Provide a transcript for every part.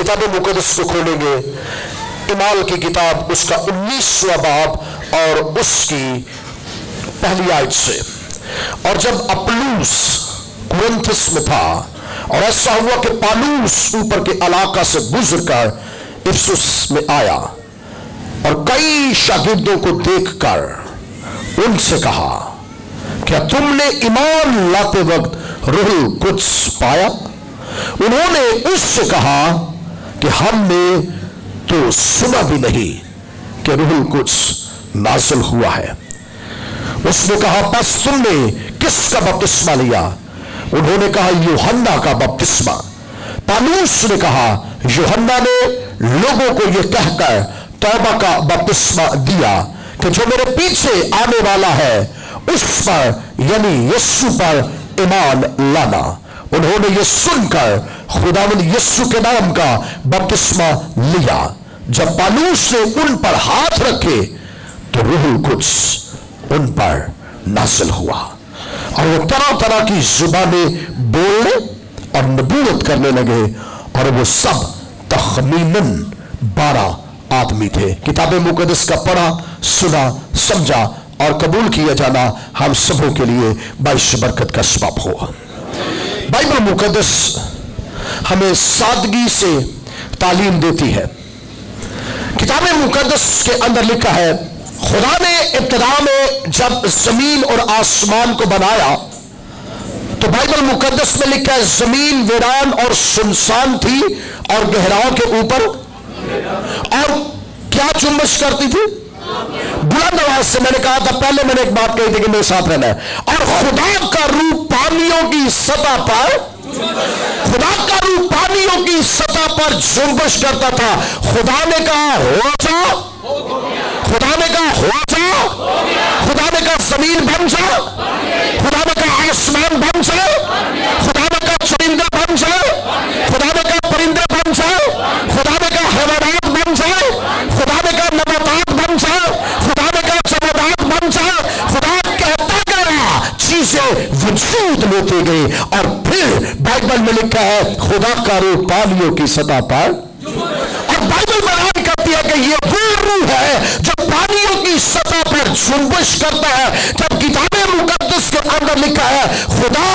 किताब मुकद्दस को खोलेंगे, इमाल की किताब उसका 19वां बाब और उसकी पहली आयत से। और जब अपुल्लोस कुरिन्थस में था और ऐसा हुआ कि पौलुस ऊपर के इलाका से गुजरकर इफिसुस में आया और कई शागिर्दों को देखकर उनसे कहा, क्या तुमने ईमान लाते वक्त रूहुल कुद्स पाया? उन्होंने उससे कहा कि हमने तो सुना भी नहीं कि रूहुल कुद्स नाज़िल हुआ है। उसने कहा, बस तुमने किसका बपतिस्मा लिया? उन्होंने कहा, यूहन्ना का बपतिस्मा। पौलुस ने कहा, यूहन्ना ने लोगों को यह कहकर तौबा का बपतिस्मा दिया कि जो मेरे पीछे आने वाला है उस पर यानी यीशु पर ईमान लाना। उन्होंने यह सुनकर खुदावंद यीशु के नाम का बपतिस्मा लिया। जब पौलुस ने उन पर हाथ रखे तो रूहुल कुद्स उन पर नाज़िल हुआ और वो तरह तरह की जुबानें बोलने और नबूवत करने लगे और वो सब तखमीनन 12 आदमी थे। किताब मुकद्दस का पढ़ा, सुना, समझा और कबूल किया जाना हम सबों के लिए बाइश बरकत का सबब हो। बाइबल मुकद्दस हमें सादगी से तालीम देती है। किताब मुकद्दस के अंदर लिखा है, खुदा ने इब्तिदा में जब जमीन और आसमान को बनाया तो बाइबल मुकद्दस में लिखा है, जमीन वीरान और सुनसान थी और गहराओं के ऊपर और क्या जुम्बश करती थी? बुलंद आवाज से मैंने कहा था, पहले मैंने एक बात कही थी कि मेरे साथ रहना है। और खुदा का रूह पानियों की सतह पर, खुदा का रूह पानियों की सतह पर जुम्बश करता था। खुदा ने कहा हो जा, खुदा ने कहा हो जा, खुदा ने कहा जमीन बन जा, खुदा ने कहा आसमान बन जाए, खुदा ने कहा चरिंदा बन जाए, खुदा ने कहा परिंदे बन जाए, खुदा ने कहा हैवानात बन जाए, खुदा ने कहा नबातात बन जाए, खुदा ने कहा जमादात बन जाए। खुदा कहता गया, चीजें वजूद लेते गई और फिर बाइबल में लिखा है खुदा का रूह पानियों की सतह पर। और बाइबल बयान करती है कि ये वो रूह है जो पानियों की सतह पर जुम्बश करता है। जब किताब मुकद्दस के अंदर लिखा है खुदा,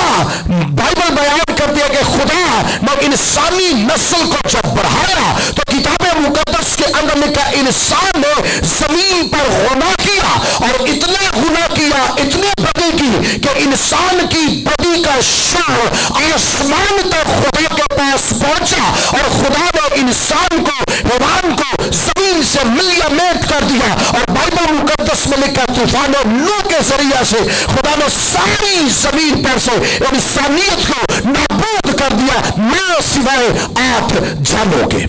बाइबल बयान करती है कि खुदा ने इंसानी नस्ल को जब बढ़ाया तो किताब मुकद्दस के अंदर लिखा है इंसान ने जमीन पर गुनाह किया और इतना गुनाह किया, इतनी बदी की कि इंसान की बदी का शोर आसमान तक खुदा के पास पहुंचा और खुदा ने इंसान को, हैवान को जमीन से मिलियामेट कर दिया। और बाइबल मुकद्दस में लिखा तूफान नूह के जरिए से खुदा ने सारी जमीन पर से इंसानियत को नाबूद कर दिया, ना सिवाय 8 जानों के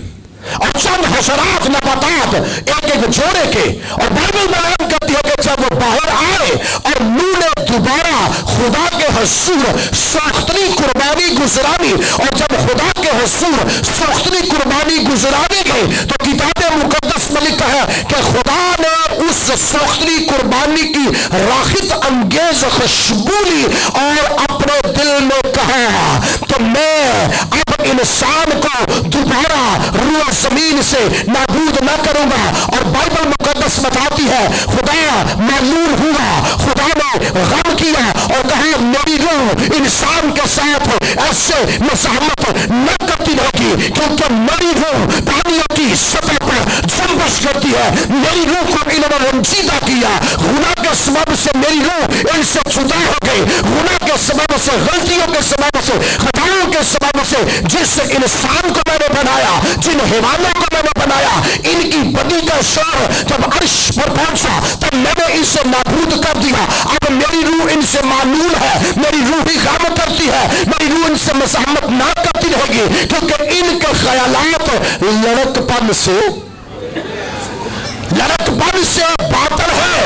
और चंद हशरात नबातात एक एक जोड़े के। और बाइबल बयान करती है कि जब वो बाहर आए और नूह ने दोबारा खुदा के हुजूर सोख्तनी कुर्बानी गुजरानी, और जब खुदा के हुजूर सोख्तनी कुर्बानी गुजरानी गई तो किताब मुकद्दस में लिखा है कि खुदा ने उस सोख्तनी कुर्बानी की राहत अंगेज खुशबू ली और अपने दिल में कहा तो मैं अब इंसान को दोबारा रूह जमीन से नाबूद न करूंगा। और बाइबल मुकद्दस बताती है खुदा मालूम हुआ, खुदा ने गम किया और कहा मेरी रूह इंसान के साथ ऐसे मज़ाहमत न करती रहेगी क्योंकि मेरी रूह पानियों की सतह पर जुम्बश करती है। मेरी रूह को इन्होंने रंजीदा किया, गुनाह के सबब से मेरी रूह इनसे जुदा हो गई, गुनाह के सबब से, गलतियों के सबब से, खताओं के सबब से। जिस इंसान को मैंने बनाया, जिन हैवानों को मैंने बनाया, इनकी बदी का शोर जब अर्श पर पहुंचा तब मैंने इसे नाबूद कर दिया। अब मेरी रूह इनसे मालूम है, मेरी रूह ही काम करती है, मेरी रूह इनसे मज़ाहमत ना करती रहेगी क्योंकि इनके ख्यालात लड़कपन से बातर है,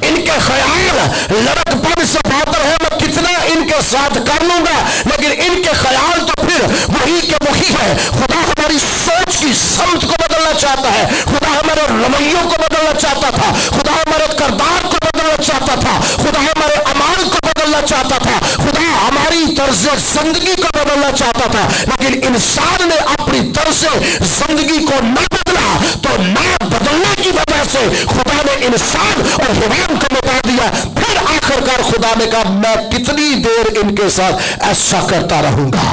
इनके ख्याल लड़कपन से बातर है। मैं कितना इनके साथ कर लूंगा लेकिन इनके ख्याल तो फिर वही के वही है। खुदा हमारी सोच की समझ को बदलना चाहता है, खुदा हमारे रवैयों को बदलना चाहता था, खुदा हमारे किरदार को बदलना चाहता था, खुदा हमारे अमाल को बदलना चाहता था, खुदा हमारी तर्ज जिंदगी को बदलना चाहता था। लेकिन इंसान ने अपने अपनी तरह से जिंदगी को न बदला तो न बदलने की वजह से खुदा ने इंसान और हैवान को मिटा दिया। फिर आखिरकार खुदा ने कहा मैं कितनी देर इनके साथ ऐसा करता रहूंगा।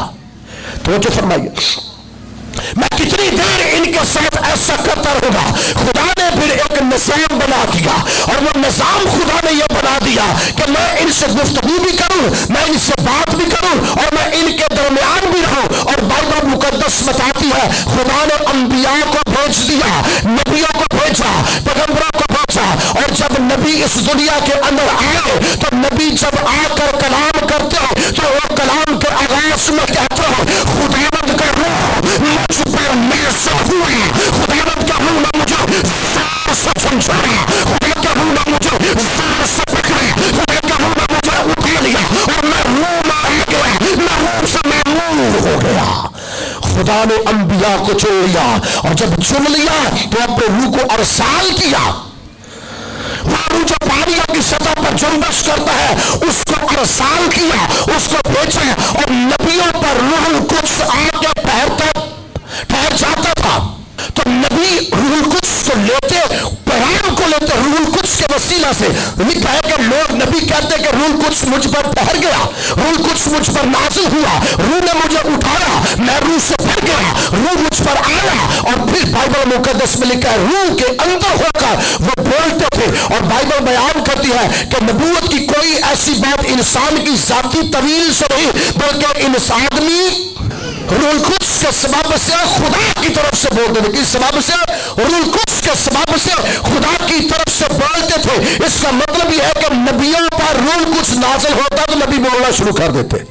तो जो फरमाइए मैं कितनी देर इनके साथ ऐसा करता रहूंगा। खुदा ने फिर एक निजाम बना दिया और वो निजाम खुदा ने ये बना दिया कि मैं इनसे गुफ्तगू भी करूं, मैं इनसे बात भी करूं और मैं इनके दरमियान भी रहूं। और बाइबल मुकद्दस बताती है खुदा ने अंबिया को भेज दिया, नबियों को भेजा, पैगंबरों को भेजा। और जब नबी इस दुनिया के अंदर आए तो नबी जब आकर कलाम करते हैं तो वो कलाम के आगाज में कहते हैं खुदावंद का रूह मुझ पर नाज़िल हुआ, खुदावंद का रूह ने मुझे ज़ोर से झंझोड़ा, खुदा का रूह ने मुझे ज़ोर से पकड़ा, खुदा का रूह ने मुझे उठा लिया और मैं रूह में आ गया, मैं रूह से मामूल हो गया। खुदा ने अंबिया को चुन लिया और जब चुन लिया तो अपने रूह को अरसाल किया। रूह जो पानियों की सतह पर जुम्बश करता है उसको अरसाल किया, उसको भेजा और नबियों पर रूहुल कुद्स आके ठहर जाता था। तो नबी रूहुल कुद्स को लेते, पैगाम को लेते रूहुल कुद्स के वसीला से। लिखा है कि लोग नबी कहते हैं कि रूहुल कुद्स मुझ पर ठहर गया, रूहुल कुद्स मुझ पर नाज़िल हुआ, रूह ने मुझे उठाया, मैं रूह से भर गया, रूह मुझ पर आया। और फिर बाइबल मुकद्दस में लिखा है रूह के अंदर होकर वो बोलते थे। और बाइबल बयान करती है कि नबूवत की कोई ऐसी बात इंसान की जाती तवील से नहीं बल्कि इंसान आदमी रूहुल कुद्स के सबब से खुदा की तरफ से बोलते थे। किस सबब से? रूहुल कुद्स के सबब से खुदा की तरफ से बोलते थे। इसका मतलब यह है कि नबियों पर रूहुल कुद्स नाज़िल होता तो नबी बोलना शुरू कर देते,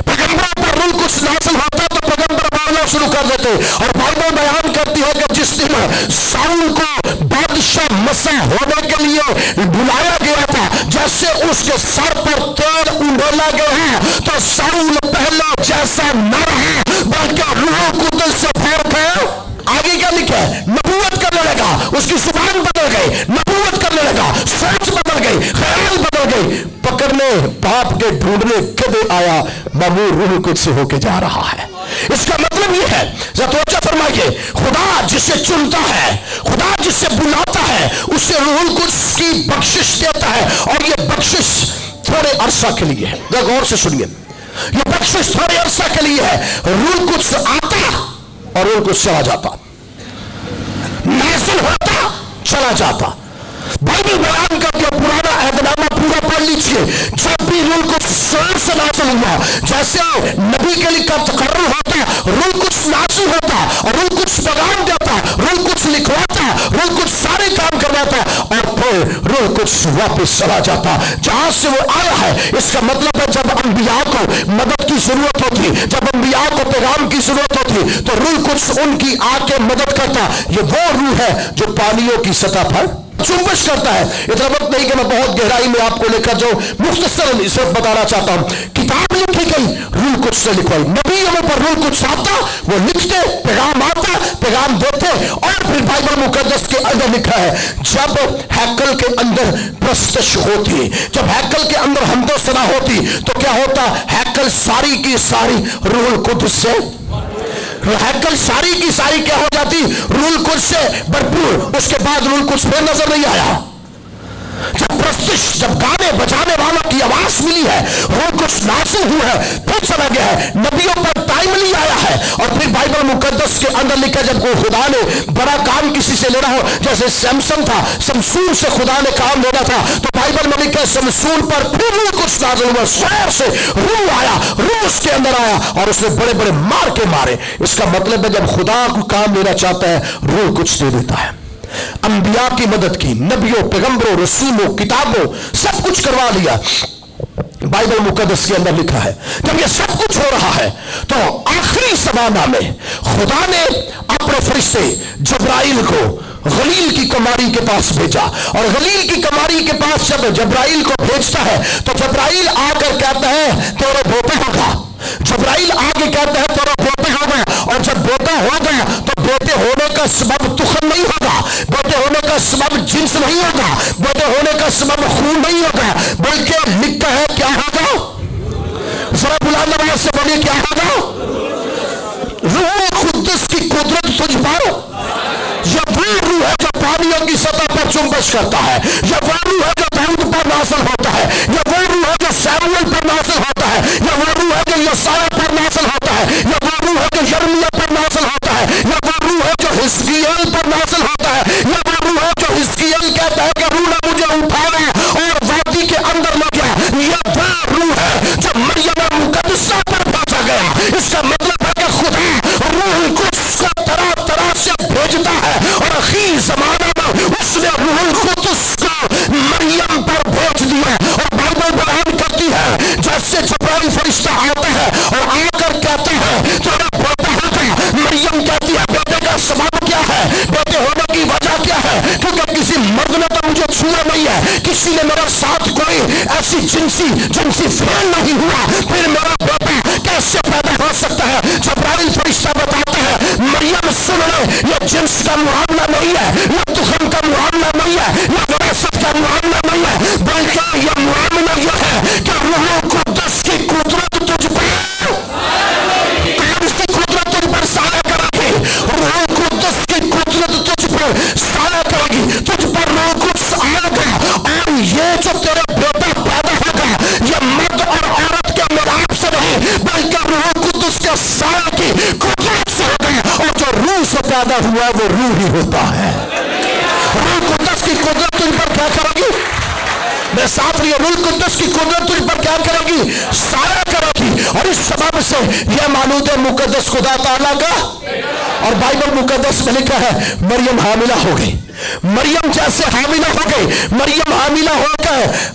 पैगंबरों पर रूहुल कुद्स नाज़िल होता तो पैगंबर बोलना शुरू कर देते। और बाइबल बयान करती है कि जिस दिन शाऊल को बादशाह मसीह होने के लिए बुलाया गया था, जैसे उसके सर पर तेल उंडेला गया तो शाऊल पहले जैसा न रहा बल्कि रूह कुद्स से भर गया। आगे क्या लिखा है? नबूवत करने लगा, उसकी जुबान बदल गई, नबूवत करने लगा, सोच बदल गई, ख्याल बदल गई। पकड़ने पाप के ढूंढने कदे आया, मामूर रूह कुद्स से होके जा रहा है। इसका मतलब यह है, तवज्जो फरमाइए, खुदा जिसे चुनता है, खुदा जिसे बुलाता है उसे रूहुल कुद्स की बख्शिश देता है। और यह बख्शिश थोड़े अरसा के लिए है। गौर से सुनिए, यह बख्शिश थोड़े अरसा के लिए है। रूहुल कुद्स आता और रूहुल कुद्स चला जाता, नाज़िल होता चला जाता। बाइबल बयान करती है, पुराना अहदनामा पूरा पढ़ लीजिए, जब भी रूहुल कुद्स जोर से नाज़िल हुआ, जैसे नबी के लिए कब तकर्रुर होता रूहुल कुद्स नाज़िल होता और रूहुल कुद्स पैगाम देता, रूहुल कुद्स लिखवाता, रूहुल कुद्स सारे काम करवाता और फिर रूहुल कुद्स वापस चला जाता जहां से वो आया है। इसका मतलब है जब अंबिया को मदद की जरूरत होती, जब अंबिया को पैगाम की जरूरत होती तो रूहुल कुद्स उनकी आके मदद करता। ये वो रूह है जो पानियों की सतह पर जुम्बश करता है। इतना वक्त नहीं कि मैं बहुत गहराई में आपको लेकर जो मुख्तसर सिर्फ बताना चाहता हूं। किताब लिखी गई रूहुल कुद्स से लिखवाई, नबियों पर रूहुल कुद्स आता, वो लिखते, पैगाम आता, पैगाम देते। और फिर बाइबल मुकद्दस के अंदर लिखा है जब हैकल के अंदर प्रस्तश होती, जब हैकल के अंदर हमदो सना होती तो क्या होता? हैकल सारी की सारी रूहुल कुद्स से, हैकल सारी की सारी क्या हो जाती? रूहुल कुद्स से भरपूर। उसके बाद रूहुल कुद्स फिर नजर नहीं आया। जब प्रस्तुश, जब गाने बजाने वालों की आवाज मिली है, रूहुल कुद्स नाज़िल हुआ है, फिर चला गया है, नबियों पर टाइमली आया है। और फिर बाइबल मुकद्दस के अंदर लिखा जब कोई खुदा ने बड़ा काम किसी से लेना हो, जैसे सैमसन था, शमसून से खुदा ने काम लेना था तो बाइबल में लिखा शमसून पर फिर रूहुल कुद्स नाज़िल हुआ, शहर से रूह आया, रूह उसके अंदर आया और उसने बड़े बड़े मार के मारे। इसका मतलब है जब खुदा को काम लेना चाहता है रूहुल कुद्स दे देता है। अंबिया की मदद की, नबियों, पैगंबरों, रसूलों, किताबों, सब कुछ करवा लिया। बाइबल मुकद्दस के अंदर लिखा है जब ये सब कुछ हो रहा है तो आखिरी ज़माना में खुदा ने अपने फरिश्ते जब्राइल को गलील की कमारी के पास भेजा। और गलील की कमारी के पास जब जब्राइल को भेजता है तो जब्राइल आकर कहता है तेरे बेटे होगा। जब्राइल आके कहता है तेरा बेटे होगा। और जब बेटा होगा तो बेटे होने का सबब तुखन नहीं होगा, बेटे होने का सबब जिन्स नहीं होगा, बेटे होने का सबब खून नहीं होगा, बल्कि लिखता है क्या होगा? जरा बुलंद आवाज से बोलिए क्या होगा? रूह खुद कुदरत तुझ पर, यह वो रूह है जो पानियों की सतह पर जुम्बश करता है, यह वो रूह है जो दाऊद पर नाज़िल होता है, यह वो रूह है जो शमूएल पर नाज़िल होता है, यह वो रूह है जो यशायाह पर नाज़िल होता है, यह वो रूह है जो यिर्मयाह पर नाज़िल होता है, यह वो रूह है जो हिजकिय्याह पर नाज़िल होता है, यह वो रूह है जो हिजकिय्याह कहता है कि रूह ने मुझे उठाया और वादी के अंदर ले गया, यह वो रूह है जो मरियम मुकद्दसा पर भेजा गया। इसका मतलब है कि खुदा रूह कुद्स को तरह तरह से भेजता है और आखिरी ज़माने में उसने रूह कुद्स को मरियम पर भेज दिया। और बाइबल बयान करती है जैसे जिब्राइल फरिश्ता आता है और आकर कहता है तेरा बेटा होगा, मरियम कहती है बेटे का सबब क्या है, बेटे होने की वजह क्या है, क्योंकि किसी मर्द ने तो मुझे छुआ नहीं है, किसी ने मेरे साथ कोई ऐसी जिनसी फेल नहीं हुआ, फिर मेरा बेटा कैसे पैदा हो सकता है। जिब्राइल फरिश्ता बताता है मरियम सुन ले, यह जिन्स का मुआमला नहीं है, यह तुखम का मुआमला नहीं है, यह विरासत का मुआमला नहीं है, बल्कि यह मुआमला यह है कि रूह कुद्दस की कुदरत तुझ पर, उसकी कुदरत तुझ पर साया करेगी, रूह कुद्दस की कुदरत तुझ पर साया करेगी, तुझ पर रूह कुद्स आएगा और ये जो तेरा बेटा पैदा होगा यह मर्द और औरत के मिलाप से नहीं बल्कि रूह कुद्दस के साया की कुदरत से होगा। और जो रूह से पैदा हुआ वो रूह ही होता है। रूह कुद्दस की कुदरत तुझ पर क्या करेगी, मेरे साथ रहिए, रूह कुद्दस की कुदरत तुझ पर क्या करेगी, साया करेगी। और इस सबब से यह मालूम है मुकद्दस खुदा ताला का, और बाइबल मुकद्दस में लिखा है मरियम हामिला हो गई। मरियम जैसे हामिला हो गई, मरियम हामिला होकर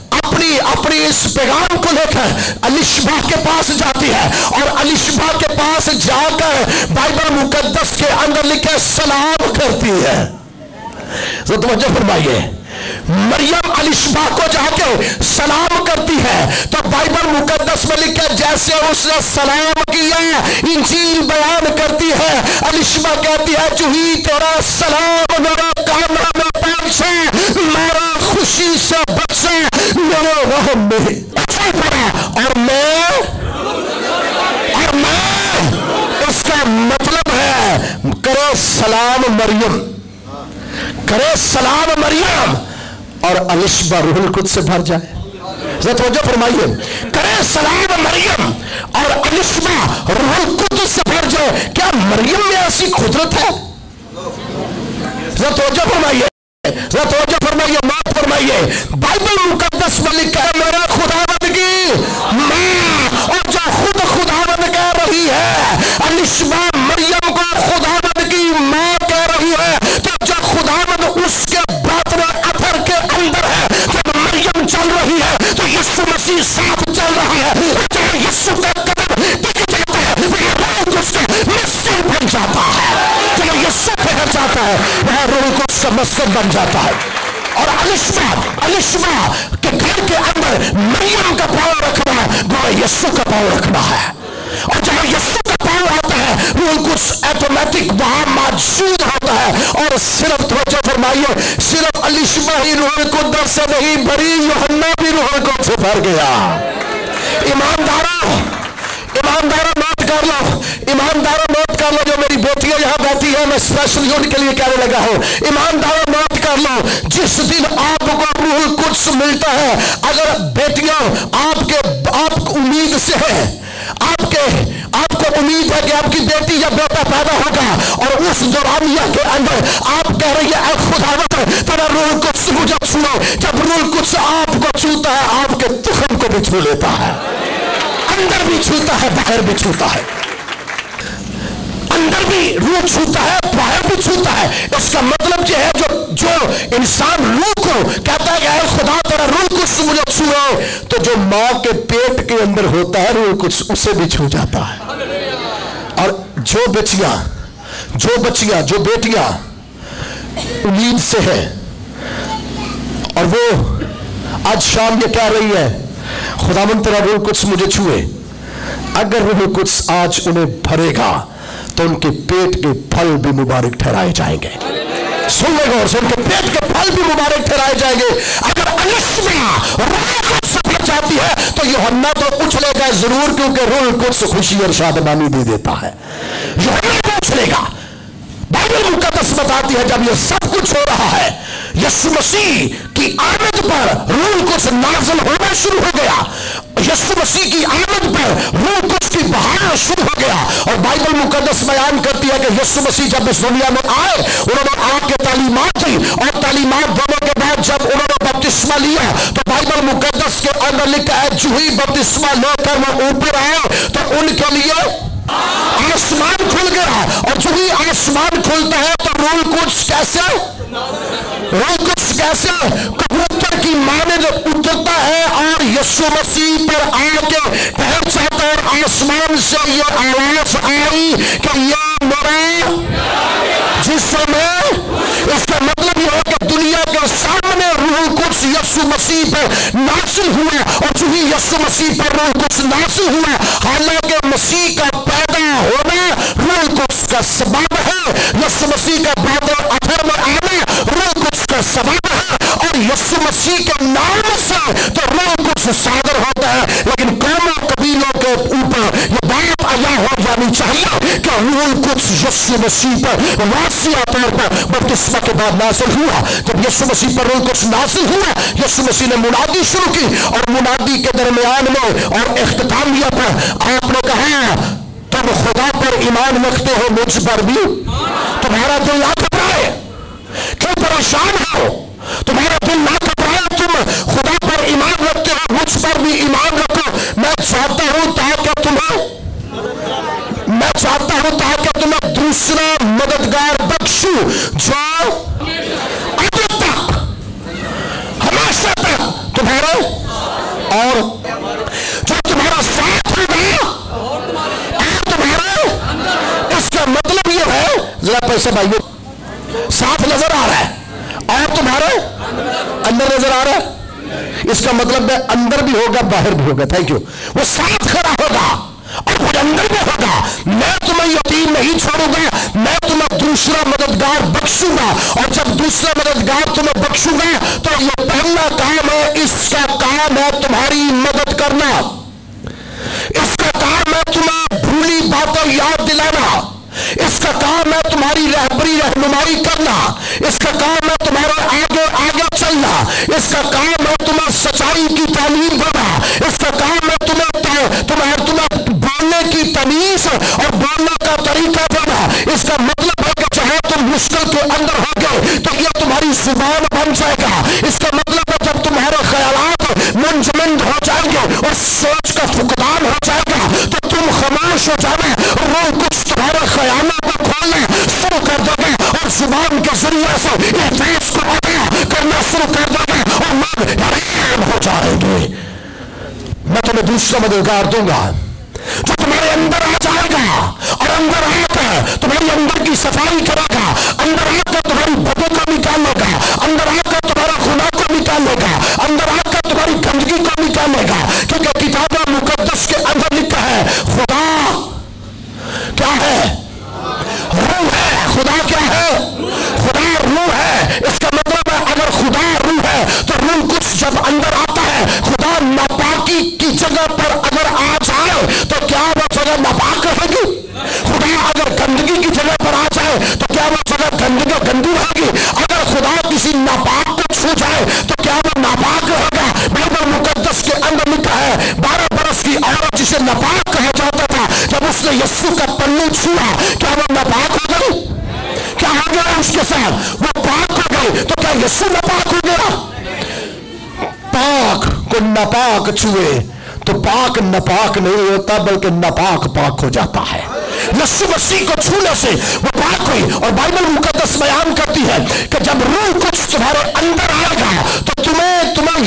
अपनी इस पैगाम को लेकर अलिशबा के पास जाती है और अलिशबा के पास जाकर बाइबल मुकद्दस के अंदर लिखे सलाम करती है। तो तवज्जो फरमाइए, मरियम अलिशबा को जाके सलाम करती है तो बाइबल मुकद्दस में लिखा जैसे उसने सलाम किया इंजील बयान करती है, अलिशबा कहती है जूही तेरा सलाम मेरा कामरा में पहुंचे, मेरा खुशी से बचे, मेरे रहम में अच्छा पड़ा। और मैं इसका मतलब है करे सलाम मरियम, करे सलाम मरियम और अलिशबा रूहुल कुद्स से भर जाए। तवज्जो फरमाइए, करे सलाम मरियम और अलिशबा रूहुल कुद्स से भर जाए। क्या मरियम में ऐसी कुदरत है? तवज्जो फरमाइए, तवज्जो फरमाइए, माफ फरमाइए, बाइबल मुकद्दस में लिखा है मेरा खुदावंद की मां, और जो खुद खुदावंद कह रही है अलिशबा मरियम को खुदावंद की मां कह रही है, तो जो खुदावंद उसके बातन अथर के अंदर है, जब मरियम चल रही है तो यीशु मसीह साथ चल रहा है, जब यीशु का कदम टिक जाता है वह उसका मस्जिद बन जाता है, जब यीशु ठहर जाता है वह रूह कुद्स का मस्जिद बन जाता है। और अलिशबा के घर के अंदर मरियम का पांव रखना वो यीशु का पांव रखना है, और जब यीशु का पांव आता है रूह कुद्स ऑटोमेटिक वहां मौजूद होता है। और सिर्फ तवज्जो फरमाइए, सिर्फ अलिशबा ही रूह कुद्स से नहीं भरी, यूहन्ना भी रूह कुद्स से भर गया। ईमानदारों नोट कर लो, ईमानदारों नोट कर लो, जो मेरी बेटियां यहां बैठी है मैं स्पेशली उनके लिए कहने लगा हूं, ईमानदारों नोट कर लो, जिस दिन आपको रूह कुद्स मिलता है, अगर बेटियां आप उम्मीद से है, आपको उम्मीद है कि आपकी बेटी या बेटा पैदा होगा और उस दौरानिया के अंदर आप कह रही है खुदावंद तेरा रूह कुद्स मुझे छुओ, जब रूह कुद्स आपको छूता है आपके तुखम को भी छू लेता है, अंदर भी छूता है बाहर भी छूता है, अंदर भी रूह छूता है बाहर भी छूता है। इसका मतलब यह है जो इंसान रूह को कहता है कि खुदा तेरा रूह कुद्स मुझे छुए, तो जो मां के पेट के अंदर होता है रूह कुद्स उसे भी छू जाता है। और जो बेटियां उम्मीद से है और वो आज शाम ये कह रही है खुदावंद तेरा रूह कुद्स मुझे छुए, अगर रूह कुद्स आज उन्हें भरेगा तो उनके पेट के फल भी मुबारक ठहराए जाएंगे। सुन ले गौर से, उनके पेट के फल भी मुबारक ठहराए जाएंगे। अगर अलिशबा रूह कुद्स से भर जाती है तो यूहन्ना तो उछलेगा जरूर, क्योंकि रूह कुद्स खुशी और शादमानी भी देता है। यूहन्ना तो उछलेगा, बताती है जब ये सब कुछ हो रहा है, यीशु मसीह की आमद पर रूह कुछ नाज़िल होना शुरू हो गया। यीशु मसीह की आमद पर रूह कुछ की बहाना शुरू हो गया। और बाइबल मुकद्दस बयान करती है कि यीशु मसीह जब इस दुनिया में आए, उन्होंने आके तालीमात दी, और तालीमात देने के बाद जब उन्होंने बपतिस्मा लिया तो बाइबल मुकद्दस के अंदर लिखा है जो ही बपतिस्मा लेकर वो ऊपर आए तो उनके लिए आसमान खुल गया। और जो ही आसमान खुलता है तो रूह कुछ कैसे, रूह कुछ कैसे कबूतर की मानद उतरता है और यीशु मसीह पर आके ठहर जाता है। और आसमान से ये आवाज आई कि ये मेरा जिस्म है। इसका मतलब यह है कि दुनिया के सामने रूह कुछ यीशु मसीह पर नाज़िल हुआ। और जो ही यीशु मसीह पर रूह कुछ नाज़िल हुआ, हालांकि मसीह का पैदा होना रूह कुछ का सबब है, यीशु मसीह का बाद अथर में आना रूह कुछ का सबब है, और यीशु मसीह के नाम से तो रूह कुछ सादर होता है। लेकिन कौमों कबीलों के ऊपर ये बात आया हो जानी चाहिए कि रूह कुछ यीशु मसीह पर वासिया तौर पर बपतिस्मा के बाद नाज़िल हुआ। जब यीशु मसीह पर रूह कुछ नाज़िल हुआ, यीशु मसीह ने मुनादी शुरू की, और मुनादी के दरमियान में और इख्तितामिया पर आपने कहा तुम खुदा पर ईमान रखते हो, मुझ पर भी तुम्हारा दिल ना घबराए। क्यों परेशान हो? तुम्हारा दिल ना घबराए, तुम खुदा पर ईमान रखते हो, मुझ पर भी ईमान रखो। मैं चाहता हूं ताकि तुम्हें दूसरा मददगार बख्शू जो अभी तक हमेशा तक तुम्हारे और जो तुम्हारा साथ होगा और तुम्हारे। इसका मतलब यह है, जरा पैसे भाइयों, साथ नजर आ रहा है और तुम्हारे अंदर नजर आ रहा है। इसका मतलब है अंदर भी होगा बाहर भी होगा। Thank you. वो साथ खड़ा होगा और फिर अंदर भी होगा। मैं तुम्हें यतीम नहीं छोड़ूंगा, मैं तुम्हें दूसरा मददगार बख्शूंगा। और जब दूसरा मददगार तुम्हें बख्शूंगा तो ये पहला काम है, इसका काम है तुम्हारी मदद करना। इसका काम है तुम्हें भूली बातें याद दिलाना। इसका काम है तुम्हारी रहबरी रहनुमाई करना। इसका काम है तुम्हारे आगे आगे चलना। इसका काम है तुम्हें सच्चाई की तालीम देना। इसका काम है तुम्हें बोलने की तमीज और बोलने का तरीका देना। इसका मतलब है कि चाहे तुम मुश्किल के अंदर हो गए तो यह तुम्हारी जुबान बन जाएगा। इसका मतलब है जब तुम्हारे ख्यालात मुंजमंद हो जाएंगे और सोच का फुकदान हो जाएगा तो तुम खामोश हो जाना। वो कुछ तुम्हारे ख्यालों को खोलना शुरू कर दोगे और जुबान के जरिए से इस को अदा करना शुरू कर दोगे और लोग हैरान हो जाएंगे। मैं तुम्हें दूसरा मददगार दूंगा जो तुम्हारे अंदर आ जाएगा और अंदर आकर तुम्हारी अंदर की सफाई करेगा, अंदर आकर तुम्हारी बदबू को निकालेगा, अंदर आकर तुम्हारा गुनाह को निकालेगा, अंदर आकर तुम्हारी गंदगी को निकालेगा। क्योंकि किताब मुकद्दस के अंदर लिखा है खुदा क्या है? रूह है। खुदा क्या है? खुदा रूह है। इसका मतलब है अगर खुदा रूह है तो रूह कुछ जब अंदर आता है, खुदा नापाकी की जगह पर अगर आ जाए तो क्या वो जगह नापाक रहेगी? खुदा अगर गंदगी की जगह पर आ जाए तो क्या वो जगह गंदी रहेगी? अगर खुदा किसी नापाक को छू जाए तो क्या वो नापाक रहेगा? बाइबल मुकद्दस के अंदर लिखा है 12 बरस की औरत जिसे नापाक कहा जाता था, जब उसने यीशु का पल्लू छुआ क्या वो नापाक हो गई? क्या हो गया उसके साथ? वो पाक हो गई। तो क्या यीशु नापाक हो गया? पाक को नापाक छुए तो पाक नापाक नहीं होता बल्कि नापाक पाक हो जाता है। यीशु मसीह को छूने से वो पाक हुई। और बाइबल मुकद्दस बयान करती है कि जब रूह कुछ तुम्हारे अंदर आएगा तो तुम्हें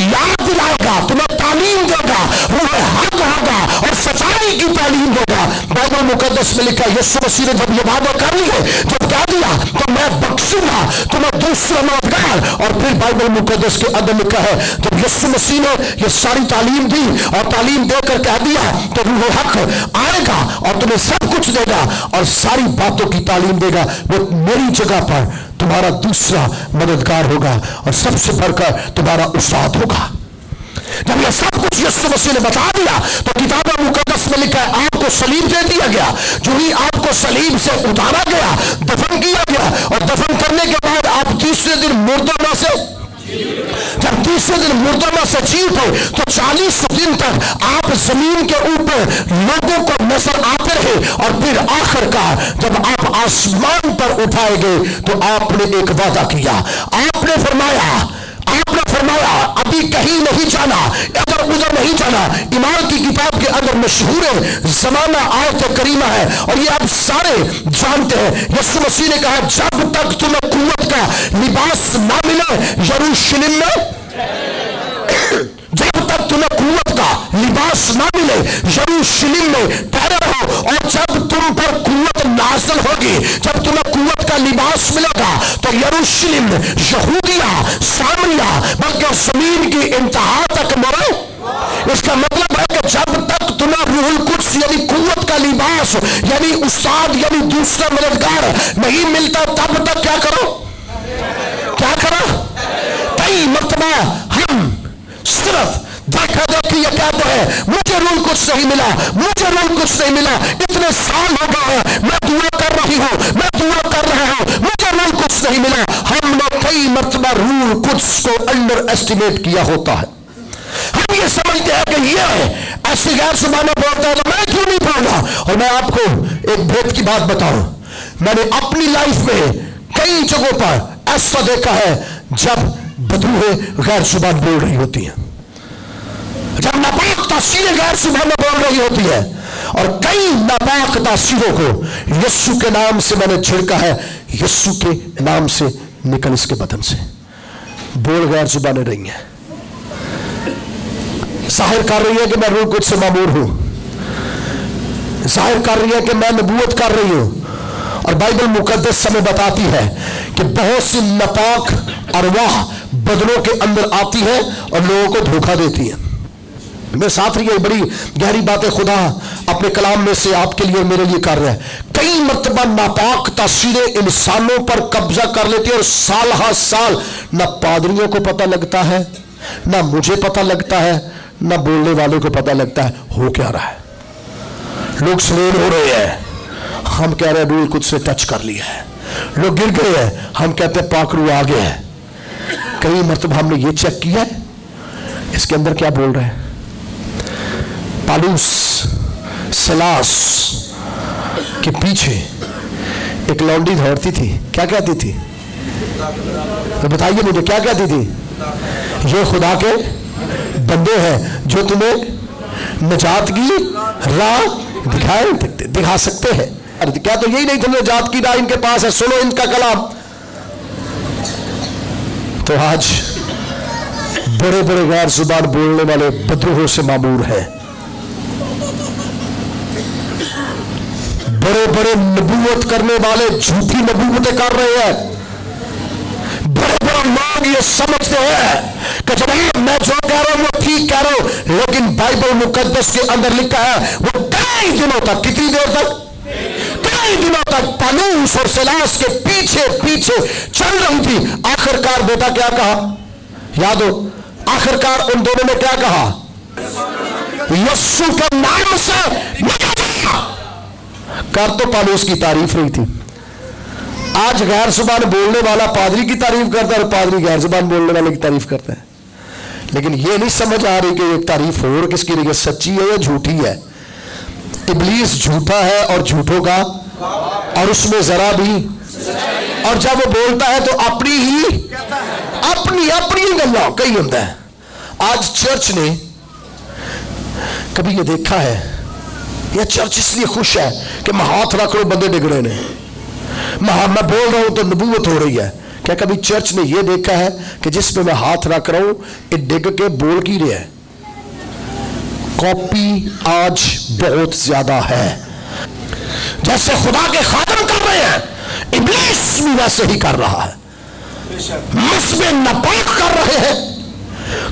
याद दिलाएगा, तुम्हें तालीम देगा, रूह हक होगा और सच्चाई की तालीम देगा। बाइबल मुकद्दस में लिखा यीशु मसीह ने जब ये वादा कर लिए, जब कह दिया तो मैं बख्शूंगा तुम्हें दूसरा मददगार। और फिर बाइबल मुकद्दस के अंदर लिखा है जब यीशु मसीह ने ये सारी तालीम दी और तालीम देकर कह दिया तो रूह हक आएगा और तुम्हें सब कुछ देगा और सारी बातों की तालीम देगा। वो मेरी जगह पर तुम्हारा दूसरा मददगार होगा और सबसे बढ़कर तुम्हारा उस्ताद होगा। जब यह सब कुछ यीशु मसीह ने बता दिया तो किताब मुकद्दस में लिखा है आपको सलीब दे दिया गया। जो ही आपको सलीब से उतारा गया, दफन किया गया, और दफन करने के बाद आप तीसरे दिन मुर्दों में से, जब तीसरे दिन मुर्दों में से जी उठे तो 40 दिन तक आप जमीन के ऊपर लोगों को नजर आते रहे, और फिर आखिरकार जब आप आसमान पर उठाए गए तो आपने एक वादा किया। आपने फरमाया अभी कहीं नहीं जाना, इधर उधर नहीं जाना। ईमान की किताब के अंदर मशहूर जमाना आयत करीमा है, और ये आप सारे जानते हैं। यीशु मसीह ने कहा जब तक तुम्हें कुव्वत का लिबास ना मिले यरूशलेम में, जब तक तुम्हें कुव्वत का लिबास ना मिले यरूशलेम में ठहरे रहो, और जब तुम पर कुव्वत नाज़िल होगी, जब तुम्हें कुव्वत का लिबास मिलेगा तो यरूशलेम, यहूदिया, सामरिया, बल्कि जमीन की इंतहा तक मरो। इसका मतलब है कि जब तक तुम्हें रूहुल कुद्स यानी कुव्वत का लिबास यानी उस्ताद यानी दूसरा मददगार नहीं मिलता, तब तक क्या करो? कई मर्तबा हम सिर्फ देखा देखी ये कहते हैं मुझे रूहुल कुद्स नहीं मिला, मुझे रूहुल कुद्स नहीं मिला, इतने साल हो गए हैं मैं दुआ कर रही हूं, मैं दुआ कर रहा हूं, मुझे रूहुल कुद्स नहीं मिला। हमने कई मर्तबा रूहुल कुद्स को अंडर एस्टिमेट किया होता है। हम ये समझते हैं कि ये ऐसी गैर जुबानें बोलता है तो मैं क्यों नहीं बोलूंगा। और मैं आपको एक भेद की बात बताऊं, मैंने अपनी लाइफ में कई जगहों पर ऐसा देखा है जब बदरूहें गैर जुबान बोल रही होती हैं, जब नापाक तासीरें गैर जुबानें बोल रही होती है, और कई नापाक तासीरों को यीशु के नाम से मैंने छिड़का है, यीशु के नाम से निकल इसके बदन से बोल गैर जुबानें रही हैं, जाहिर कर रही है कि मैं रूह कुद्स से मामूर हूं, जाहिर कर रही है कि मैं नबूवत कर रही हूं। और बाइबल मुकद्दस हमें बताती है कि बहुत सी नापाक अरवाह बदनों के अंदर आती है और लोगों को धोखा देती है। मेरे साथ रहिए, बड़ी गहरी बातें खुदा अपने कलाम में से आपके लिए मेरे लिए कर रहा है। कई मर्तबा नापाक तासीरें इंसानों पर कब्जा कर लेती है, और साल हर साल न पादरियों को पता लगता है, ना मुझे पता लगता है, ना बोलने वाले को पता लगता है हो क्या रहा है। लोग सलेन हो रहे हैं, हम कह रहे हैं रूहुल कुद्स से टच कर लिया है। लोग गिर गए हैं, हम कहते हैं पाक रूह आ गया है। कई मर्तबा हमने ये चेक किया है इसके अंदर क्या बोल रहे हैं। पालूस सलास के पीछे एक लौंडी दौड़ती थी, क्या कहती थी? तो बताइए मुझे, क्या कहती थी? ये खुदा के बंदे हैं जो तुम्हें नजात की राह दिखा सकते हैं। अरे क्या तो यही नहीं था नजात की राह इनके पास है, सुनो इनका कलाम। तो आज बड़े बड़े गैर जुबान बोलने वाले बदरूहों से मामूर है, बड़े बड़े नबूवत करने वाले झूठी नबूवतें कर रहे हैं। बड़े बड़े लोग ये समझते हैं कि जनाब मैं जो कह रहा हूं वो ठीक कह रहा हूं, लेकिन बाइबल मुकद्दस के अंदर लिखा है वो कई दिनों तक, कितनी देर तक? कई दिनों तक पालूस और सिलास के पीछे पीछे चल रही थी। आखिरकार बेटा क्या कहा याद हो? आखिरकार उन दोनों ने क्या कहा? यीशु के नाम से निकल जा। कर तो पालूस की तारीफ रही थी। आज गैर जुबान बोलने वाला पादरी की तारीफ करता है और पादरी गैर जुबान बोलने वाले की तारीफ करता है, लेकिन ये नहीं समझ आ रही कि ये तारीफ और किसकी रही है, सच्ची है या झूठी है। इब्लीस झूठा है और झूठों का, और उसमें जरा भी, और जब वो बोलता है तो अपनी ही गल्ला कई होता है। आज चर्च ने कभी ये देखा है, यह चर्च इसलिए खुश है कि मैं हाथ रख लो बंदे डिग रहे ने, मैं बोल रहा हूं तो नबूवत हो रही है। क्या कभी चर्च ने यह देखा है कि जिसमें मैं हाथ रख रहा हूं ये डिग के बोल की रहा है? कॉपी आज बहुत ज्यादा है। जैसे खुदा के खादम कर रहे हैं, इब्लीस भी वैसे ही कर रहा है। मस्बे नापाक कर रहे हैं,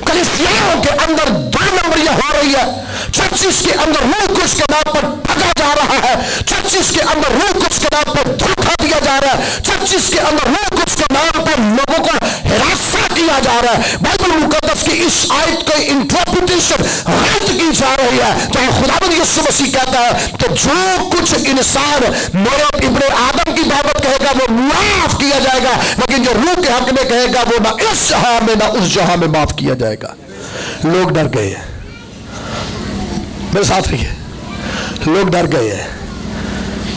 कलीसियाओं के अंदर 2 नंबरियां हो रही है, चर्चिस के अंदर रूह कुद्स के नाम पर ठगा जा रहा है, चर्चिस के अंदर रूह कुद्स के नाम पर धोखा दिया जा रहा है, चर्चिस के अंदर रूह कुद्स के नाम पर लोगों को हिरासत किया जा रहा है। बाइबल मुकद्दस की कि इस आयत का इंटरप्रिटेशन गलत की जा रही है। तो खुदावंद यीशु मसीह कहता है तो जो कुछ इंसान मेरे इब्ने आदम की बाबत कहेगा वो माफ किया जाएगा, लेकिन जो रूह के हक में कहेगा वो ना इस जहां में ना उस जहां में माफ किया जाएगा। लोग डर गए हैं, मेरे साथ रहिए, लोग डर गए हैं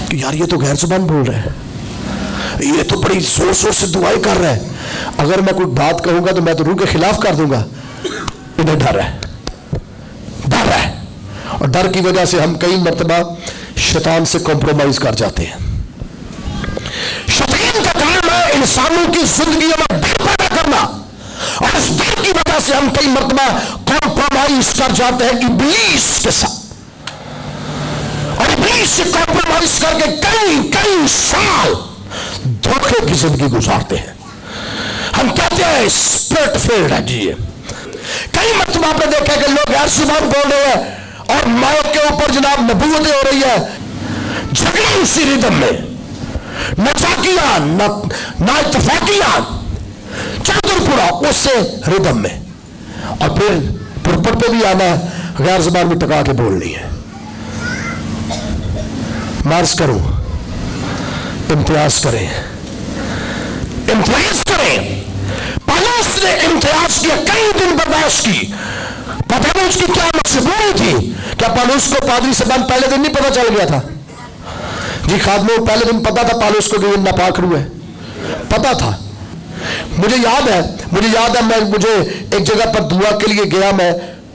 कि यार ये तो गैर जुबान बोल रहे हैं, ये तो बड़ी जोर शोर से दुआएं कर रहे हैं, अगर मैं कोई बात कहूंगा तो मैं तो रूह के खिलाफ कर दूंगा। इन्हें डर है, डर है, और डर की वजह से हम कई मर्तबा शैतान से कॉम्प्रोमाइज कर जाते हैं। शैतान का काम है इंसानों की जिंदगी में डर पैदा करना, और इस डर की वजह से हम कई मर्तबा कॉम्प्रोमाइज कर जाते हैं इब्लीस के साथ, और इब्लीस से कॉम्प्रोमाइज करके कई साल धोखे की जिंदगी गुजारते हैं। हम कहते हैं स्पिरिट फील्ड है जी। कई मर्तबा आपने देखा कि लोग गैर जुबान बोल रहे हैं और मौत के ऊपर जनाब नबूवतें हो रही है, झगड़े उसी रिदम में, नचाकियां ना इत्तफाकियां चौधरपुरा उससे रिदम में, और फिर पुरपट पे भी आना गैर जुबान में टका के बोलनी है। मार्च करूं, इम्तियाज करें, इम्तियाज करें। पौलुस ने इम्तियाज किया, कई दिन बर्दाश्त की। पता नहीं उसकी क्या मजबूरी थी। क्या पौलुस को पादरी से बंद पहले दिन नहीं पता चल गया था जी? खादमों पहले दिन पता था पौलुस को कि ये नापाक रूह है, पता था। मुझे याद है मुझे एक जगह पर दुआ के लिए गया, मैं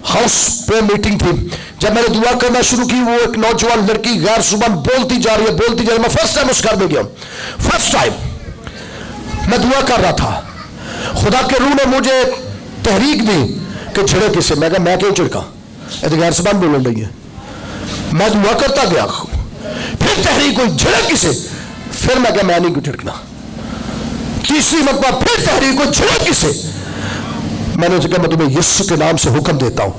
हाउस पे मीटिंग थी, जब मैंने दुआ करना शुरू की, वो एक नौजवान लड़की गैर जुबान बोलती जा रही है। मैं फर्स्ट टाइम उस घर में गया, फर्स्ट टाइम मैं दुआ कर रहा था, खुदा के रूह ने मुझे तहरीक दी कि छिड़े किसे। मैं कहा मैं क्यों छिड़का, ये तो गैर जुबान बोल रही है। मैं दुआ करता गया, फिर तहरीक हुई छिड़े किसे, फिर मैं कहा मैं नहीं क्यों छिड़कना। तीसरी मरतबा फिर तहरीक हुई छिड़े किसे। मैंने उसे कहा मैं तुम्हें यीशु के नाम से हुक्म देता हूं,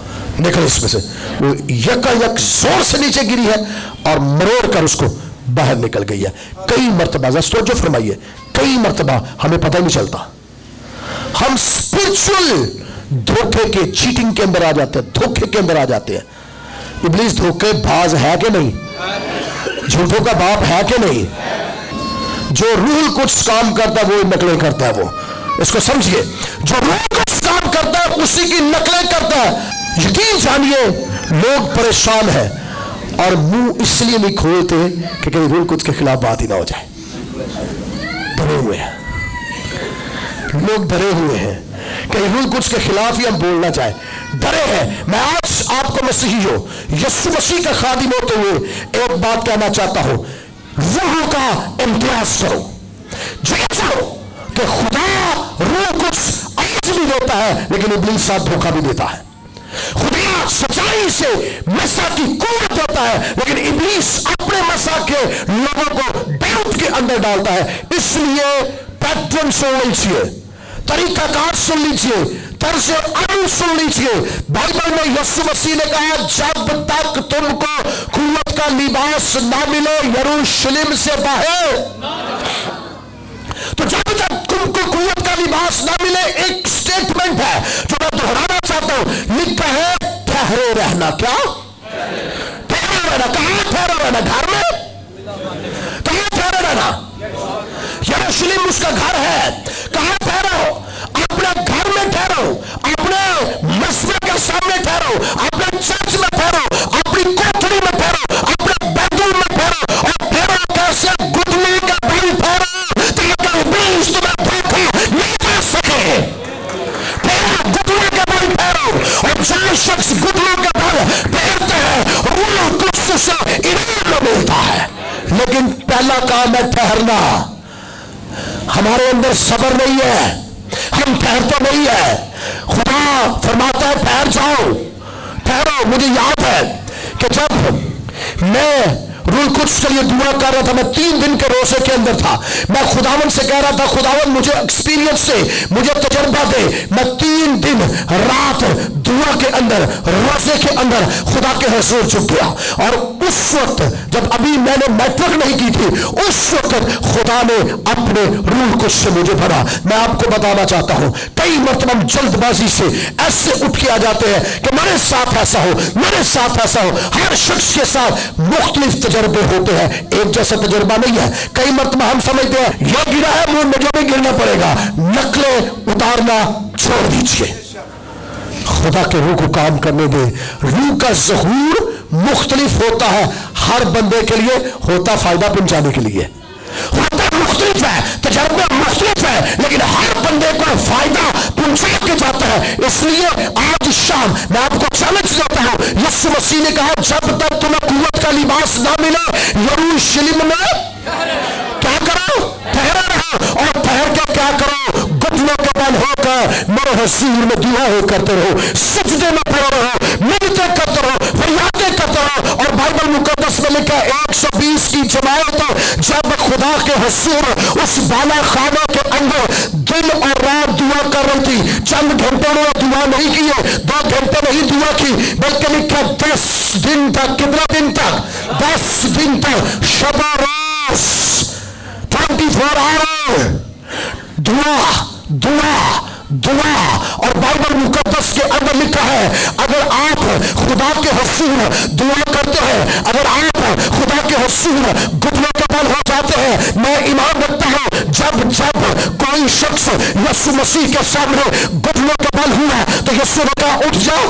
निकल इसमें से। वो यकायक जोर से नीचे गिरी है और मरोड़ कर उसको बाहर निकल गई है। कई मरतबा जो फरमाइए, कई मरतबा हमें पता ही नहीं चलता, हम स्पिरिचुअल धोखे के, चीटिंग के अंदर आ जाते हैं, धोखे के अंदर आ जाते हैं। इब्लीस धोखेबाज है कि नहीं, झूठों का बाप है कि नहीं। जो रूह कुछ काम करता है वो नकलें करता है, वो इसको समझिए, जो रूह कुछ काम करता है उसी की नकलें करता है। यकीन जानिए लोग परेशान हैं और मुंह इसलिए नहीं खोलते कि कहीं रूह कुछ के खिलाफ बात ही ना हो जाए। डरे हुए हैं लोग, डरे हुए हैं कहीं रूह कुछ के खिलाफ ही हम बोलना चाहे, डरे हैं। मैं आज आपको मसीही हो, यीशु मसीह का खादिम होते हुए एक बात कहना चाहता हूं, रूह का इम्तियाज करो, जांचो कि खुदा रूह कुछ आज भी देता है लेकिन इब्लीस साथ धोखा भी देता है। खुदा सच्चाई से मसा की कुव्वत देता है लेकिन इब्लीस अपने मसा के लोगों को डाउट के अंदर डालता है। इसलिए पैटर्न सुन लीजिए, तरीकाकार सुन लीजिए, तर्ज अमल सुन लीजिए। बाइबल में यीशु मसीह ने कहा जब तक तुमको कुव्वत का लिबास ना मिले यरूशलेम से बाहर, तो जब तक तुमको कुव्वत का लिबास ना मिले, एक स्टेटमेंट है जो मैं दोहराना चाहता हूं, लिखा है ठहरे रहना। क्या ठहरे रहना? कहां ठहरे रहना? घर में? कहां ठहरे रहना? यरूशलेम उसका घर है। कहां ठहरो? अपने घर में ठहरो, अपने मस्जिद के सामने ठहरो, अपने चर्च में ठहरो, अपनी कोठरी में ठहरो, अपने बेडरूम में ठहरो। और ठहरो कैसे? गुदली का भाई ठहरो ताकि इब्लीस तुम्हें धोखा नहीं दे सके। ठहरो, गुदली का भाई ठहरो। और जो शख्स गुदली का भाई ठहरते हैं रूह कुछ से इनाम मिलता है। लेकिन पहला काम है ठहरना। हमारे अंदर सब्र नहीं है, हम ठहरते नहीं है। खुदा फरमाता है ठहर जाओ, ठहरो। मुझे याद है कि जब मैं रूह कुद्स के लिए दुआ कर रहा था। मैं 3 दिन के रोजे के अंदर था। मैं खुदावन से कह रहा था, खुदावन मुझे एक्सपीरियंस दे, मुझे तजर्बा दे। मैं 3 दिन रात दुआ के अंदर, रोजे के अंदर खुदा के हुजूर झुक गया। और उस वक्त जब अभी मैंने मैट्रिक नहीं की थी, उस वक्त खुदा ने अपने रूह कुद्स से मुझे भरा। मैं आपको बताना चाहता हूं, कई मरतबा हम जल्दबाजी से ऐसे उठ के आ जाते हैं कि मेरे साथ ऐसा हो, मेरे साथ ऐसा हो। हर शख्स के साथ मुख्तलिफ तजर्बे होते हैं, एक जैसा तजर्बा नहीं है। कई मरतबा हम समझते हैं यह गिरा है, मुझे भी गिरना पड़ेगा। नकलें उतारना छोड़ दीजिए, खुदा के रूह को काम करने दे। रूह का ज़हूर मुख्तलिफ होता है, हर बंदे के लिए होता फायदा पहुंचाने के लिए, होता मुख्तलिफ है, तजर्बा मुख्तलिफ है, लेकिन हर बंदे को फायदा पहुंचा के जाता है। इसलिए आज शाम मैं आपको चैलेंज देता हूं, यीशु मसीह ने कहा जब तक तुम्हें कुव्वत का लिबास ना मिले यरूशलेम में क्या करो, ठहरा रहो। और ठहर के क्या करो, घुटनों के बल होकर मेरे हुजूर में दुआ हो करते रहो, सजदे में पड़े रहो, मिन्नतें करते रहो, फरियादें करते रहो। और बाइबल मुकद्दस में लिखा 120 की जमात जब खुदा के हुजूर उस बाला खाना के अंदर दिन और रात दुआ कर रही थी। चंद घंटे में दुआ नहीं की है, 2 घंटे नहीं दुआ की, बल्कि लिखा 10 दिन तक। कितना दिन तक? 10 दिन तक शबा रोज 24 आवर दुआ दुआ दुआ। और बाइबल मुकद्दस के अंदर लिखा है अगर आप खुदा के हुजूर दुआ करते हैं, अगर आप खुदा के हुजूर घुटनों के बल हो जाते हैं, मैं ईमान रखता हूं जब जब कोई शख्स यीशु मसीह के सामने घुटनों के बल हुआ तो यीशु ने कहा उठ जाओ,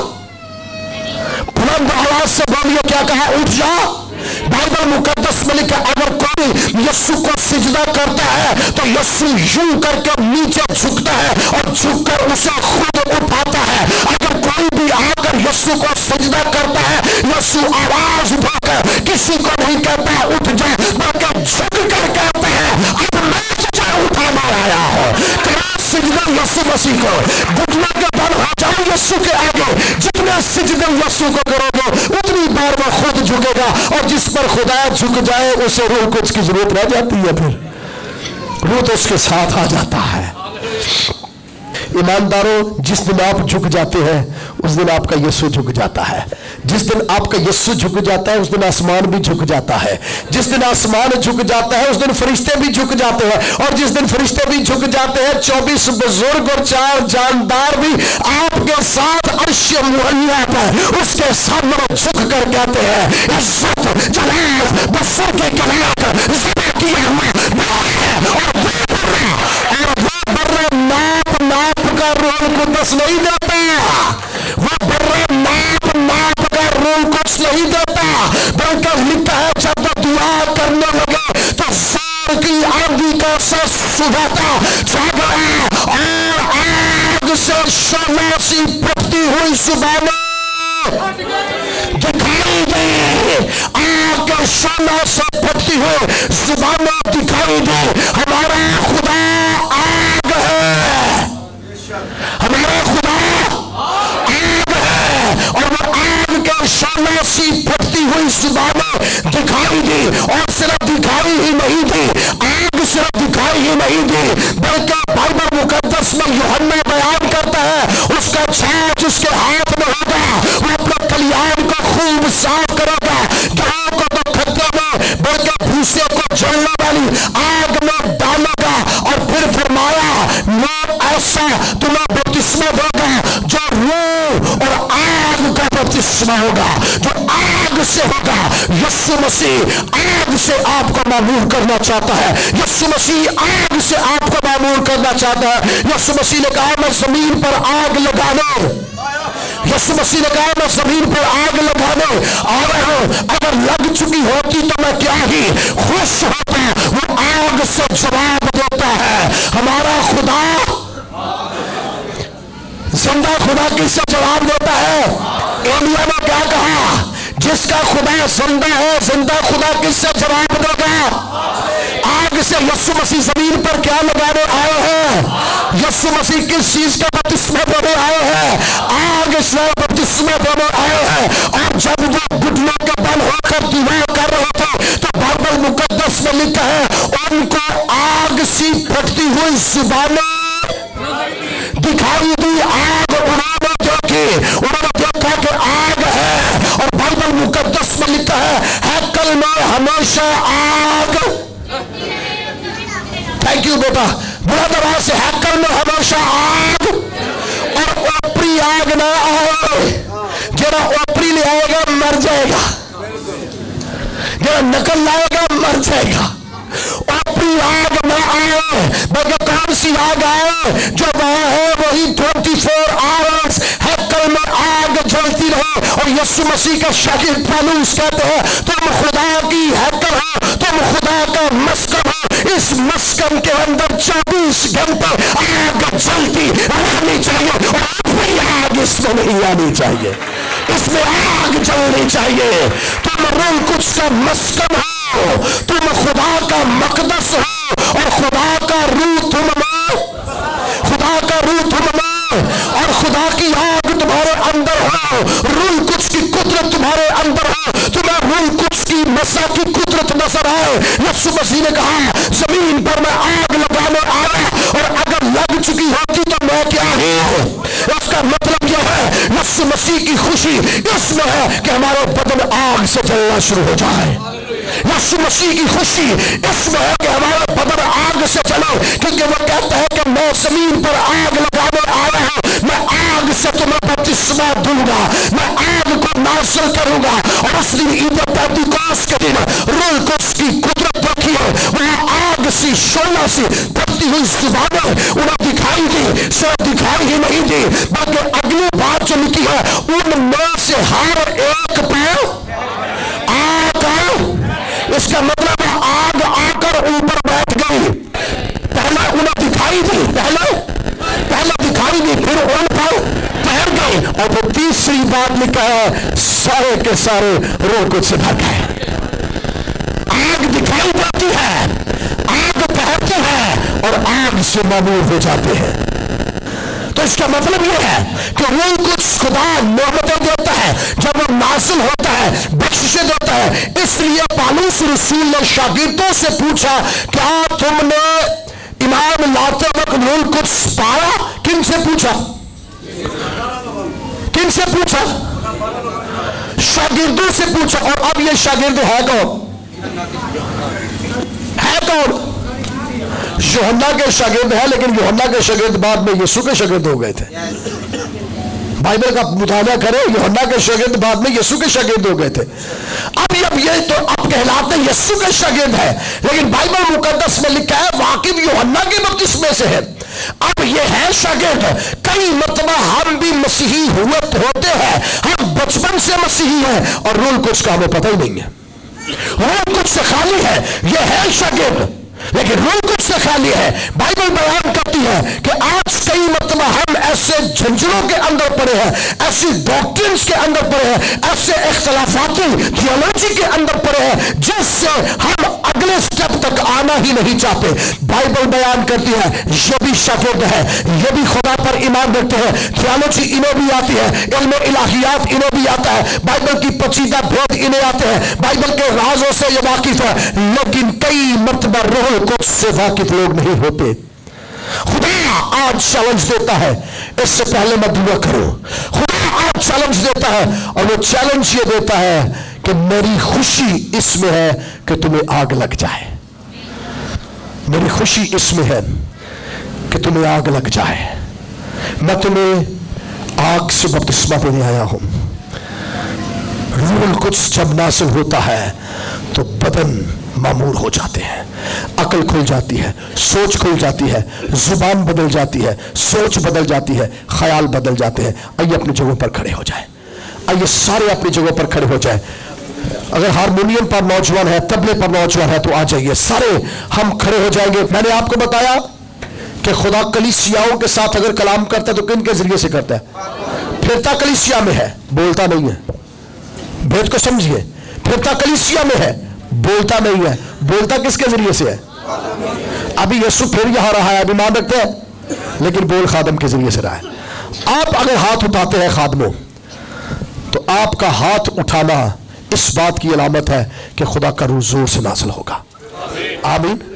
बुलंद आवाज से बोलिए, क्या कहा? उठ जाओ। बाइबल मुकद्दस में लिखा अगर कोई यीशु को सिजदा करता है तो यीशु यूं करके नीचे झुकता है और झुककर उसे खुद उठाता है। अगर कोई भी आकर यीशु को सिजदा करता है, यीशु आवाज उठाकर किसी को नहीं कहता उठ जा, बल्कि झुक कर कहता है अब मैं तुझे उठाना आया हूं। सिजदा यीशु मसीह को, घुटनों के बल हो जाओ यीशु के आगे। जितने सिजदे यीशु को करोगे उतनी बार वो खुद झुकेगा, और जिस पर खुदा झुक जाए उसे रूह कुछ की जरूरत रह जाती है, फिर रूह तो उसके साथ आ जाता है। ईमानदारों, जिस दिन आप झुक जाते हैं उस दिन आपका यीशु झुक जाता है। जिस दिन आपका यीशु झुक जाता है उस दिन आसमान भी झुक जाता है। जिस दिन आसमान झुक जाता है उस दिन फरिश्ते भी झुक जाते हैं, और जिस दिन फरिश्ते भी झुक जाते हैं 24 बुजुर्ग और 4 जानदार भी आपके साथ अर्श मुअल्ला पर उसके सामने झुक कर कहते हैं इज्जत जलाल बसर के कलाक ज़िंदा किया हुआ और बर्रे नाप नाप कर रूह कुद्दस नहीं देता, वो बर्रे नाप नाप कर रूह कुद्दस नहीं देता, बल्कि लिखा है जब वो दुआ करने लगे तो जोर की आंधी का सा सुबहता जाग रहा और आग से शोला सी फटती हुई सुबह दिखाई दे, आग के शोला से फटती हुई जुबान दिखाई दे। हमारा खुदा आग है, हमारा खुदा आग है, और वो आग के शोला सी फटती हुई जुबान दिखाई दी। और सिर्फ दिखाई ही नहीं दी, आग सिर्फ दिखाई ही नहीं दी, बल्कि बाइबल मुकद्दस में यूहन्ना बयान करता है उसका छाछ उसके हाथ में होगा, वो अपने कल्याण को खूब साफ करेगा, गांव को तो खत्ते में बल्कि भूसे को जलने वाली आग में डालेगा। और फिर फरमाया मैं ऐसा तुम्हें बपतिस्मा देगा जो रूह और आग का बपतिस्मा होगा, जो आग से होगा। यीशु मसीह आग से आपको मामूर करना चाहता है, यीशु मसीह आग से आपको मामूर करना चाहता है। यीशु मसीह ने कहा मैं जमीन पर आग लगाने, यीशु मसीह ने कहा मैं जमीन पर आग लगाने आ रहा हूं, अगर लग चुकी होती तो मैं क्या ही खुश होता। वो आग से जवाब देता है। हमारा खुदा जिंदा खुदा किससे जवाब देता है? एलिया ने क्या कहा? जिसका खुदा जिंदा है, जिंदा खुदा किससे जवाब देगा? आग से। यीशु मसीह जमीन पर क्या लगाने आए हैं? यीशु मसीह किस चीज का बपतिस्मा देने आए हैं? आग से बपतिस्मा देने आए हैं। और जब वो घुटनों के परेशान होकर दुआ कर रहे थे, तो बाइबल मुकद्दस में लिखा है उनको आग सी फटती हुई जुबानें दिखाई दी। आग उन्होंने देखी, उन्होंने देखा कि आग है। और बाइबल मुकद्दस में लिखा है हैकल में हमेशा आग। थैंक यू बेटा, बड़ा दरवाजे से हैकल में हमेशा आग। और ओपरी आग ना आए, जरा ओपरी ले आएगा मर जाएगा, जरा नकल लाएगा मर जाएगा। ओपरी आग ना आए, बल्कि कौन सी आग आए? जो वहां है वही 24 आवर्स हैकल में आग जलती रहे। और यीशु मसीह का शागिर्द पौलुस कहते हैं तुम खुदा की हैकल हो, तुम खुदा का मस्कन हो। इस मस्कन के अंदर 24 घंटे आग जलती रहनी चाहिए, और अपनी आग इसमें नहीं आनी चाहिए, इसमें आग जलनी चाहिए। तुम रूह कुछ का मस्कन हो, तुम खुदा का मकदस हो, और खुदा का रूह तुम में, खुदा का रूह तुम में, और खुदा की आग तुम्हारे अंदर हो। रूह कुछ की कुदरत तुम्हारे अंदर हो, तुम्हें रूह कुछ की मसा की कुदरत नजर आए। यीशु मसीह ने कहा जमीन पर मैं आग लगाने आया, और अगर लग चुकी होती तो मैं क्या हूं? इसका मतलब यह है यीशु मसीह की खुशी इसमें है कि हमारे बदन आग से जलना शुरू हो जाए। यीशु मसीह की खुशी इसमें है कि हमारा बदन आग से चले, क्योंकि वो कहता है कि मैं जमीन पर आग लगाने आया हूं, मैं आग से तुम्हें बपतिस्मा दूंगा, मैं आग को नाज़िल करूंगा। और उस दिन ईद पेंतिकोस्त के दिन रूह कुछ की कुदरत रखी है, वह आग सी शोला सी फटती हुई जुबानें उन्हें दिखाई दी। सिर्फ दिखाई ही नहीं दी, बल्कि अगली बात जो लिखी है उनमें से हर एक पे आग। इसका मतलब आग आकर ऊपर बैठ गई। पहले उन्हें दिखाई दी, पहले दिखाई दी, फिर उन पर ठहर गई। और वो तीसरी बात लिखा है सारे के सारे रूह कुछ से भर गए। आग दिखाई देती है, आग ठहरती है, और आग से मामूर हो जाते हैं। तो इसका मतलब यह है कि रूह कुछ खुदा नेमतें देता है, जब वो नाज़िल होता है बख्शिशें देता है। इसलिए पौलुस रसूल ने शागिर्दों से पूछा क्या तुमने ईमान लाते वक्त रूह कुछ पाया? किन से पूछा? किन से पूछा? शागिर्दों से पूछा। और अब ये शागिर्द है कौन? है कौन? यूहन्ना के शागिर्द है, लेकिन यूहन्ना के शागिर्द बाद में यीशु के शागिर्द हो गए थे। बाइबल का मुताला करें, यूहन्ना के शागिर्द बाद में यीशु के शागिर्द हो गए थे। अब ये तो अब कहलाते यीशु के शागिर्द है, लेकिन बाइबल मुकद्दस में लिखा है वाकिफ यूहन्ना के बपतिस्मे से है। अब ये है शागिर्द। कई मरतबा हम भी मसीही होते हैं, हम बचपन से मसीही हैं, और रूह कुछ का हमें पता ही नहीं है। रूह कुछ से खाली है, ये है शागिर्द, लेकिन रूह कुछ से खाली है। बाइबल बयान करती है कि आज कई मतलब हम ऐसे झंझरों के अंदर पड़े हैं, ऐसी डॉक्ट्रिन्स के अंदर पड़े हैं, ऐसे इख्तलाफाती थियोलॉजी के अंदर पड़े हैं जिससे हम अगले स्टेप तक आना ही नहीं चाहते। बाइबल बयान करती है ये भी शागिर्द है, ये भी खुदा पर ईमान रखते हैं, थियोलॉजी इन्हें भी आती है, इल्म इलाहियात इन्हें भी आता है, बाइबल की पचीदा भेद इन्हें आते हैं, बाइबल के राजों से ये वाकिफ है, लेकिन कई मरतबा रूह कुछ से वाकिफ लोग नहीं होते। खुदा आज चैलेंज देता है, इससे पहले मत दुआ करो। खुदा आज चैलेंज देता है, और वो चैलेंज ये देता है कि मेरी खुशी इसमें है कि तुम्हें आग लग जाए। मेरी खुशी इसमें है कि तुम्हें आग लग जाए। मैं तुम्हें आग से बपतिस्मा देने आया हूं। रूह कुछ जब नासिल होता है तो बदन मामूर हो जाते हैं, अकल खुल जाती है, सोच खुल जाती है, जुबान बदल जाती है, सोच बदल जाती है, ख्याल बदल जाते हैं। आइए अपनी जगहों पर खड़े हो जाए, आइए सारे अपनी जगहों पर खड़े हो जाए। अगर हारमोनियम पर नौजवान है, तबले पर नौजवान है, तो आ जाइए, सारे हम खड़े हो जाएंगे। मैंने आपको बताया कि खुदा कलीसियाओं के साथ अगर कलाम करता है तो किन के जरिए से करता है? फिरता कलीसिया में है, बोलता नहीं है। भेद को समझिए, फिरता कलीसिया में है, बोलता नहीं है। बोलता किसके जरिए से है? अभी यीशु फिर यहां रहा है, अभी मान रखते हैं, लेकिन बोल खादम के जरिए से रहा है। आप अगर हाथ उठाते हैं खादमों, तो आपका हाथ उठाना اس بات کی علامت ہے کہ خدا کا روح زور سے نازل ہوگا۔ آمین۔